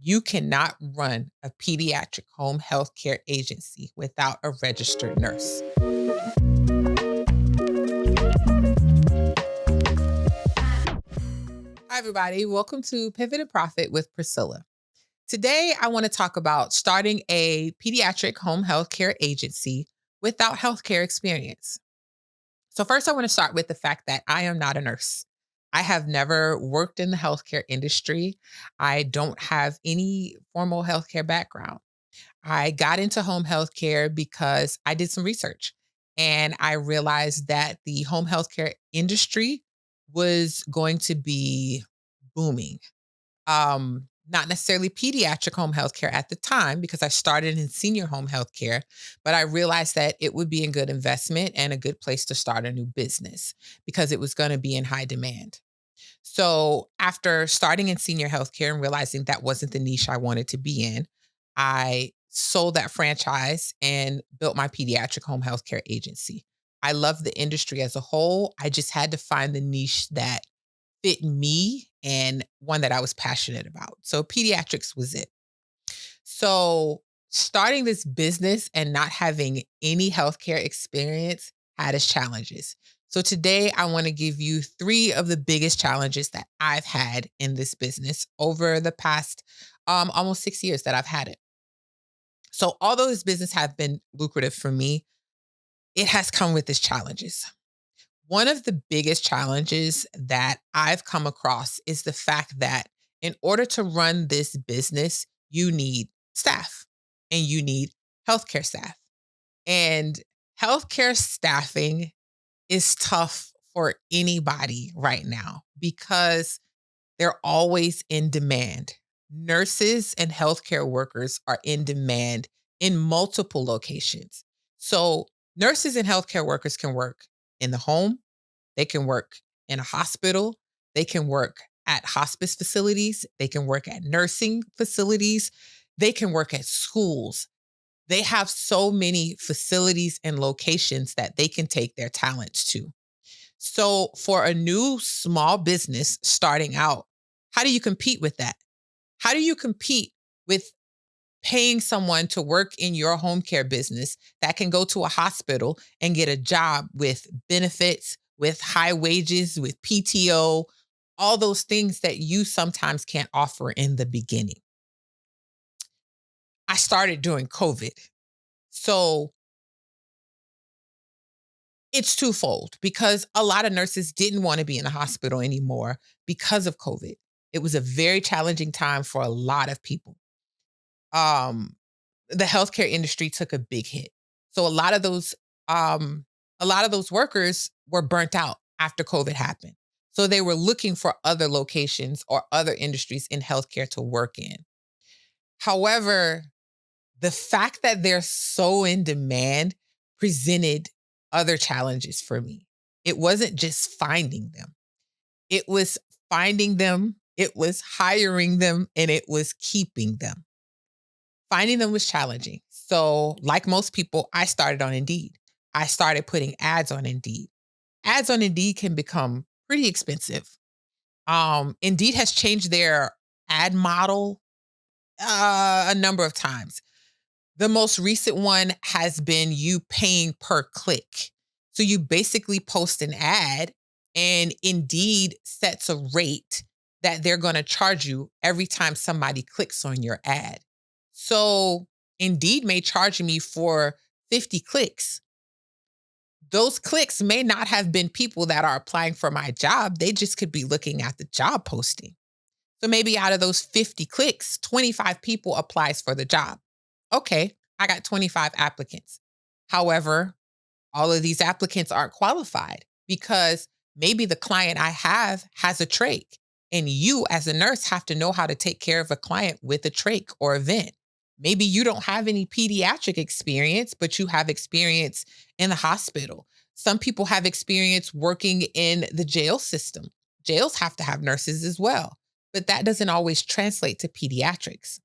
You cannot run a pediatric home health care agency without a registered nurse. Hi, everybody. Welcome to Pivot and Profit with Priscilla. Today, I want to talk about starting a pediatric home health care agency without healthcare experience. So, first, I want to start with the fact that I am not a nurse. I have never worked in the healthcare industry. I don't have any formal healthcare background. I got into home health care because I did some research and I realized that the home health care industry was going to be booming. Not necessarily pediatric home health care at the time because I started in senior home health care, but I realized that it would be a good investment and a good place to start a new business because it was going to be in high demand. So after starting in senior healthcare and realizing that wasn't the niche I wanted to be in, I sold that franchise and built my pediatric home healthcare agency. I love the industry as a whole. I just had to find the niche that fit me and one that I was passionate about. So pediatrics was it. So starting this business and not having any healthcare experience had its challenges. So today I want to give you three of the biggest challenges that I've had in this business over the past almost 6 years that I've had it. So although this business has been lucrative for me, it has come with its challenges. One of the biggest challenges that I've come across is the fact that in order to run this business, you need staff and you need healthcare staff. And healthcare staffing is tough for anybody right now because they're always in demand. Nurses and healthcare workers are in demand in multiple locations. So, nurses and healthcare workers can work in the home, they can work in a hospital, they can work at hospice facilities, they can work at nursing facilities, they can work at schools. They have so many facilities and locations that they can take their talents to. So, for a new small business starting out, how do you compete with that? How do you compete with paying someone to work in your home care business that can go to a hospital and get a job with benefits, with high wages, with PTO, all those things that you sometimes can't offer in the beginning? I started during COVID. So it's twofold because a lot of nurses didn't want to be in the hospital anymore because of COVID. It was a very challenging time for a lot of people. Um, the healthcare industry took a big hit. So um, a lot of those workers were burnt out after COVID happened. So they were looking for other locations or other industries in healthcare to work in. However, the fact that they're so in demand presented other challenges for me. It wasn't just finding them. It was finding them, it was hiring them, and it was keeping them. Finding them was challenging. So, like most people, I started on Indeed. I started putting ads on Indeed. Ads on Indeed can become pretty expensive. Indeed has changed their ad model a number of times. The most recent one has been you paying per click. So you basically post an ad and Indeed sets a rate that they're going to charge you every time somebody clicks on your ad. So Indeed may charge me for 50 clicks. Those clicks may not have been people that are applying for my job. They just could be looking at the job posting. So maybe out of those 50 clicks, 25 people applies for the job. Okay, I got 25 applicants. However, all of these applicants aren't qualified because maybe the client I have has a trach. And you, as a nurse, have to know how to take care of a client with a trach or a vent. Maybe you don't have any pediatric experience, but you have experience in the hospital. Some people have experience working in the jail system. Jails have to have nurses as well, but that doesn't always translate to pediatrics.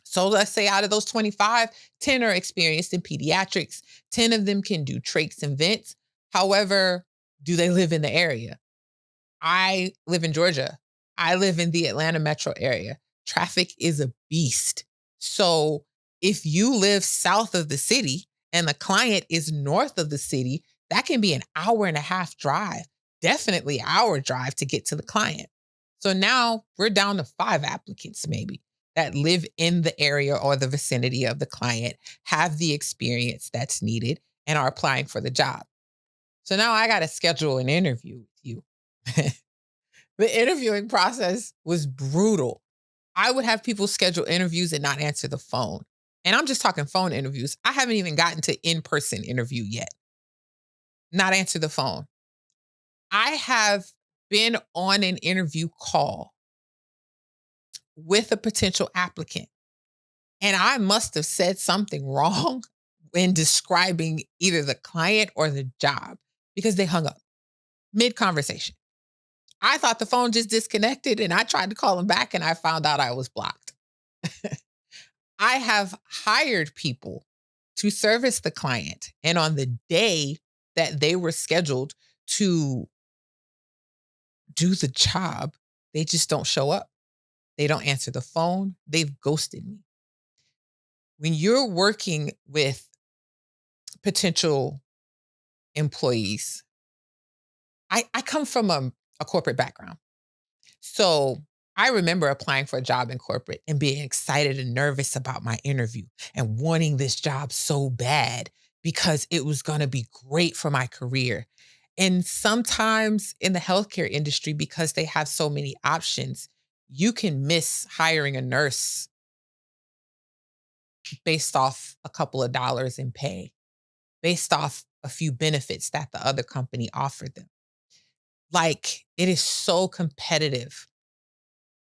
So let's say out of those 25, 10 are experienced in pediatrics. 10 of them can do trachs and vents. However, do they live in the area? I live in Georgia. I live in the Atlanta metro area. traffic is a beast. So if you live south of the city and the client is north of the city, that can be an hour and a half drive, definitely hour drive to get to the client. So now we're down to 5 applicants maybe that live in the area or the vicinity of the client, have the experience that's needed, and are applying for the job. So now I got to schedule an interview with you. The interviewing process was brutal. I would have people schedule interviews and not answer the phone. And I'm just talking phone interviews. I haven't even gotten to in-person interview yet. Not answer the phone. I have been on an interview call with a potential applicant, and I must have said something wrong in describing either the client or the job because they hung up mid-conversation. I thought the phone just disconnected and I tried to call them back and I found out I was blocked. I have hired people to service the client. And on the day that they were scheduled to do the job, they just don't show up. They don't answer the phone. They've ghosted me. When you're working with potential employees, I come from a corporate background. So I remember applying for a job in corporate and being excited and nervous about my interview and wanting this job so bad because it was going to be great for my career. And sometimes in the healthcare industry, because they have so many options, you can miss hiring a nurse based off a couple of dollars in pay, based off a few benefits that the other company offered them. Like it is so competitive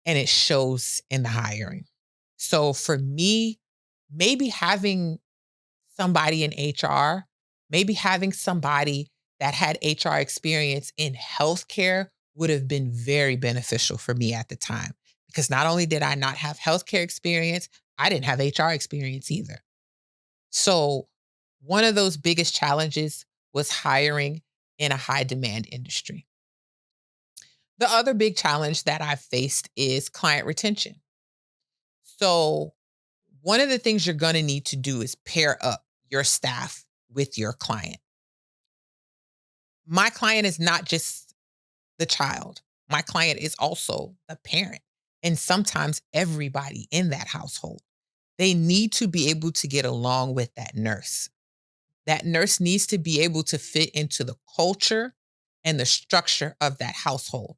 and it shows in the hiring. So for me, maybe having somebody in HR, maybe having somebody that had HR experience in healthcare would have been very beneficial for me at the time. Because not only did I not have healthcare experience, I didn't have HR experience either. So one of those biggest challenges was hiring in a high demand industry. The other big challenge that I've faced is client retention. So, one of the things you're going to need to do is pair up your staff with your client. My client is not just the child, my client is also the parent, and sometimes everybody in that household. They need to be able to get along with that nurse. That nurse needs to be able to fit into the culture and the structure of that household.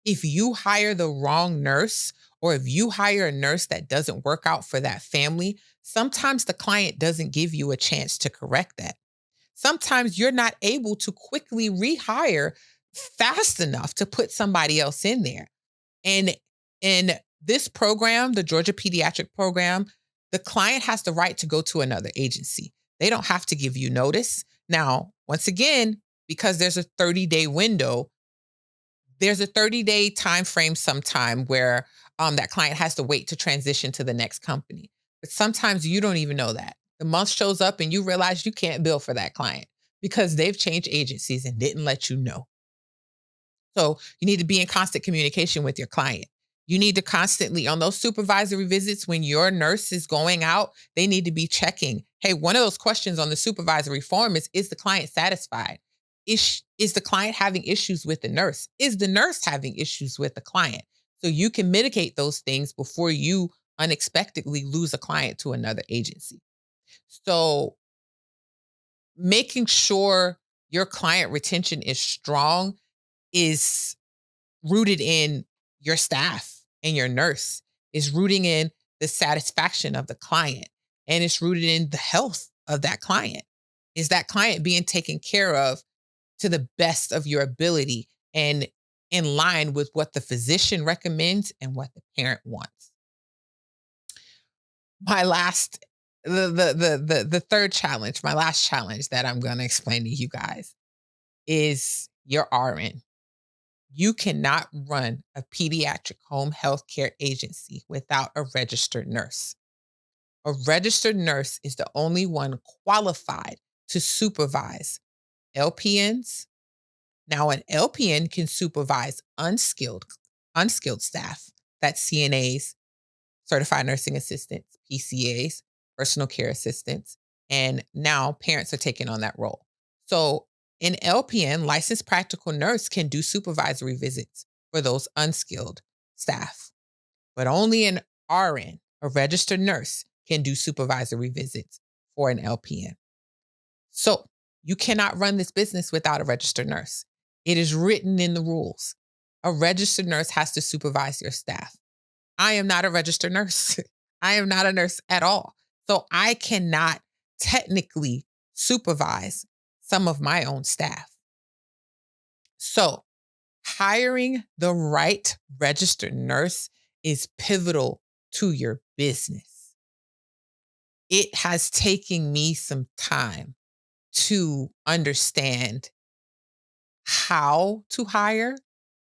If you hire the wrong nurse, or if you hire a nurse that doesn't work out for that family, sometimes the client doesn't give you a chance to correct that. Sometimes you're not able to quickly rehire fast enough to put somebody else in there. And in this program, the Georgia Pediatric Program, the client has the right to go to another agency. They don't have to give you notice. Now, once again, because there's a 30-day window, there's a 30-day time frame sometime where that client has to wait to transition to the next company. But sometimes you don't even know that. The month shows up and you realize you can't bill for that client because they've changed agencies and didn't let you know. So you need to be in constant communication with your client. You need to constantly, on those supervisory visits, when your nurse is going out, they need to be checking. Hey, one of those questions on the supervisory form is the client satisfied? Is the client having issues with the nurse? Is the nurse having issues with the client? So you can mitigate those things before you unexpectedly lose a client to another agency. So making sure your client retention is strong is rooted in your staff and your nurse, is rooting in the satisfaction of the client, and it's rooted in the health of that client. Is that client being taken care of to the best of your ability and in line with what the physician recommends and what the parent wants? My last the third challenge, my last challenge that I'm going to explain to you guys is your RN. You cannot run a pediatric home health care agency without a registered nurse. A registered nurse is the only one qualified to supervise LPNs. Now, an LPN can supervise unskilled staff, that's CNAs, certified nursing assistants, PCAs, personal care assistants, and now parents are taking on that role. So, an LPN, licensed practical nurse, can do supervisory visits for those unskilled staff, but only an RN, a registered nurse, can do supervisory visits for an LPN. So, you cannot run this business without a registered nurse. It is written in the rules. A registered nurse has to supervise your staff. I am not a registered nurse. I am not a nurse at all. So I cannot technically supervise some of my own staff. So hiring the right registered nurse is pivotal to your business. It has taken me some time to understand how to hire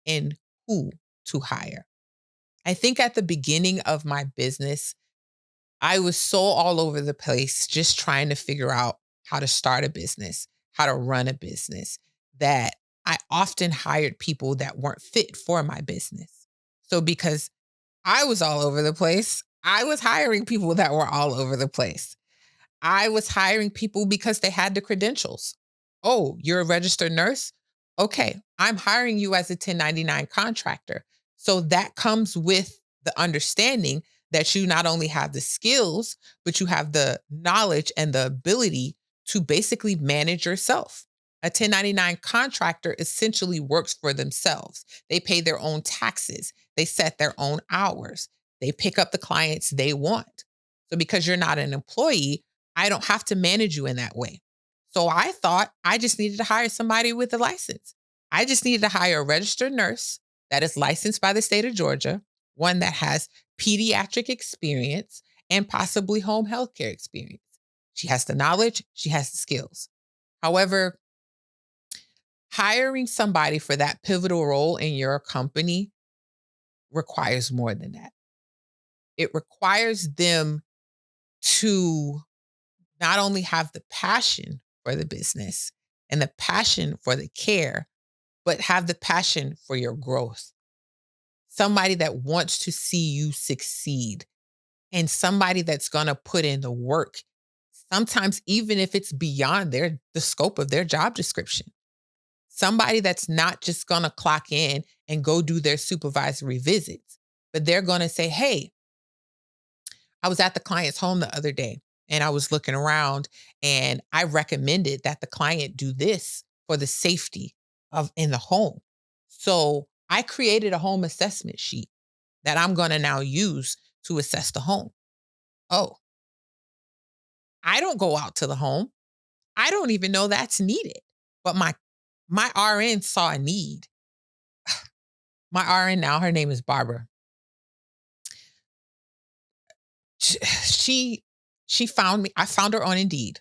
and who to hire. I think at the beginning of my business, I was so all over the place just trying to figure out how to start a business, how to run a business, that I often hired people that weren't fit for my business. So because I was all over the place, I was hiring people that were all over the place. I was hiring people because they had the credentials. Oh, you're a registered nurse? Okay, I'm hiring you as a 1099 contractor. So that comes with the understanding that you not only have the skills, but you have the knowledge and the ability to basically manage yourself. A 1099 contractor essentially works for themselves. They pay their own taxes, they set their own hours, they pick up the clients they want. So because you're not an employee, I don't have to manage you in that way. So I thought I just needed to hire somebody with a license. I just needed to hire a registered nurse that is licensed by the state of Georgia, one that has pediatric experience and possibly home health care experience. She has the knowledge, she has the skills. However, hiring somebody for that pivotal role in your company requires more than that. It requires them to not only have the passion for the business and the passion for the care, but have the passion for your growth. Somebody that wants to see you succeed and somebody that's going to put in the work. Sometimes even if it's beyond the scope of their job description. Somebody that's not just going to clock in and go do their supervisory visits, but they're going to say, "Hey, I was at the client's home the other day and I was looking around and I recommended that the client do this for the safety of in the home. So I created a home assessment sheet that I'm going to now use to assess the home." Oh, I don't go out to the home. I don't even know that's needed. But my RN saw a need. My RN now, her name is Barbara. She she found me. I found her on Indeed.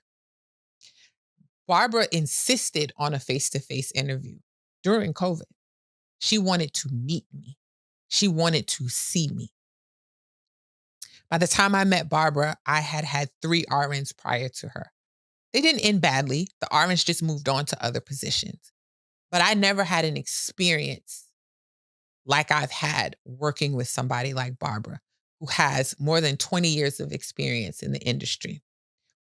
Barbara insisted on a face-to-face interview during COVID. She wanted to meet me. She wanted to see me. By the time I met Barbara, I had had 3 RNs prior to her. They didn't end badly. The RNs just moved on to other positions. But I never had an experience like I've had working with somebody like Barbara, who has more than 20 years of experience in the industry,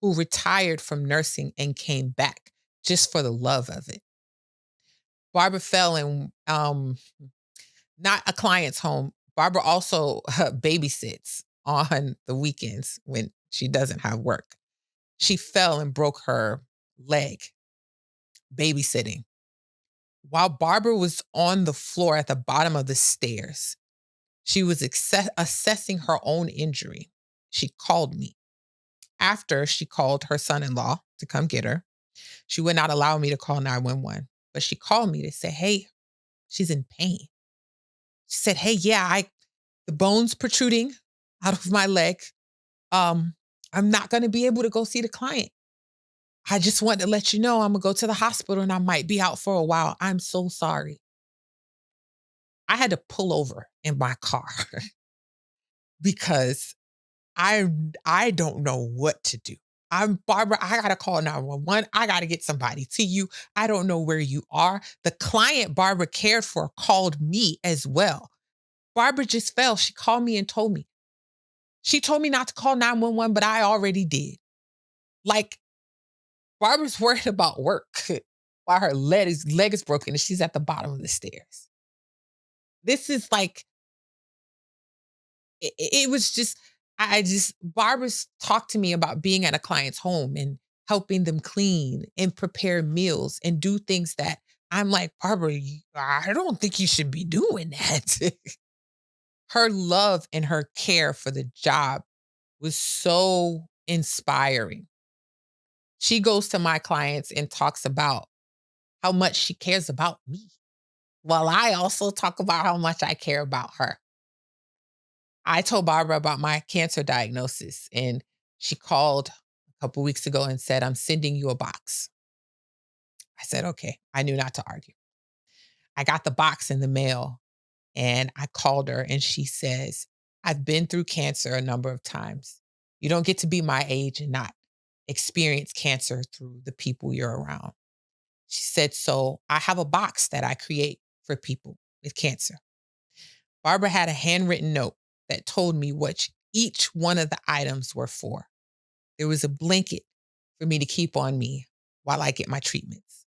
who retired from nursing and came back just for the love of it. Barbara fell in not a client's home. Barbara also babysits on the weekends when she doesn't have work. She fell and broke her leg babysitting. While Barbara was on the floor at the bottom of the stairs, she was assessing her own injury. She called me. After she called her son in law to come get her, she would not allow me to call 911, but she called me to say, "Hey, she's in pain." She said, "Hey, yeah, the bone's protruding out of my leg. Um, I'm not going to be able to go see the client. I just want to let you know I'm going to go to the hospital and I might be out for a while. I'm so sorry." I had to pull over in my car because I I don't know what to do. I'm Barbara, I gotta call 911. I gotta get somebody to you. I don't know where you are. The client Barbara cared for called me as well. Barbara just fell. She called me and told me, She told me not to call 911, but I already did. Like, Barbara's worried about work while her leg is broken and she's at the bottom of the stairs. This is like, it was just, Barbara's talked to me about being at a client's home and helping them clean and prepare meals and do things that I'm like, Barbara, I don't think you should be doing that. Her love and her care for the job was so inspiring. She goes to my clients and talks about how much she cares about me, while I also talk about how much I care about her. I told Barbara about my cancer diagnosis, and she called a couple weeks ago and said, I'm sending you a box. I said, okay. I knew not to argue. I got the box in the mail and I called her and she says, I've been through cancer a number of times. You don't get to be my age and not experience cancer through the people you're around. She said, so I have a box that I create for people with cancer. Barbara had a handwritten note that told me what each one of the items were for. There was a blanket for me to keep on me while I get my treatments.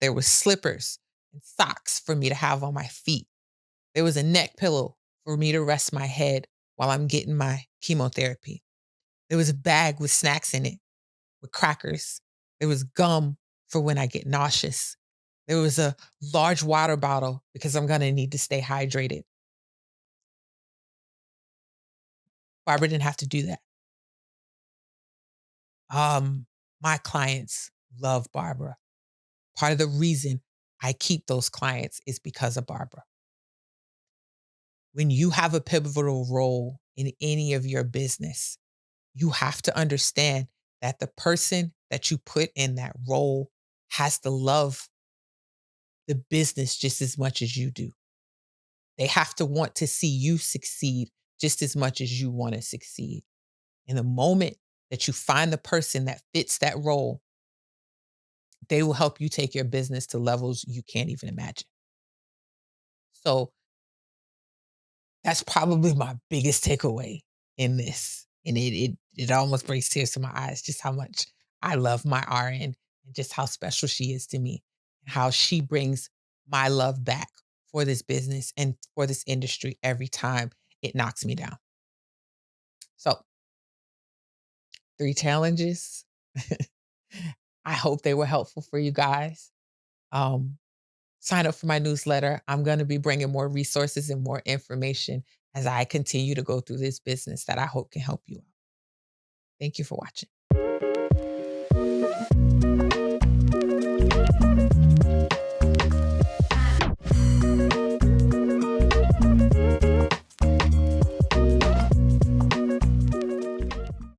There were slippers and socks for me to have on my feet. There was a neck pillow for me to rest my head while I'm getting my chemotherapy. There was a bag with snacks in it, with crackers. There was gum for when I get nauseous. There was a large water bottle because I'm going to need to stay hydrated. Barbara didn't have to do that. My clients love Barbara. Part of the reason I keep those clients is because of Barbara. When you have a pivotal role in any of your business, you have to understand that the person that you put in that role has to love the business just as much as you do. They have to want to see you succeed just as much as you want to succeed. In the moment that you find the person that fits that role, they will help you take your business to levels you can't even imagine. So that's probably my biggest takeaway in this. And it almost brings tears to my eyes just how much I love my RN and just how special she is to me, and how she brings my love back for this business and for this industry every time it knocks me down. So, three challenges. I hope they were helpful for you guys. Um, Sign up for my newsletter. I'm going to be bringing more resources and more information as I continue to go through this business that I hope can help you out. Thank you for watching.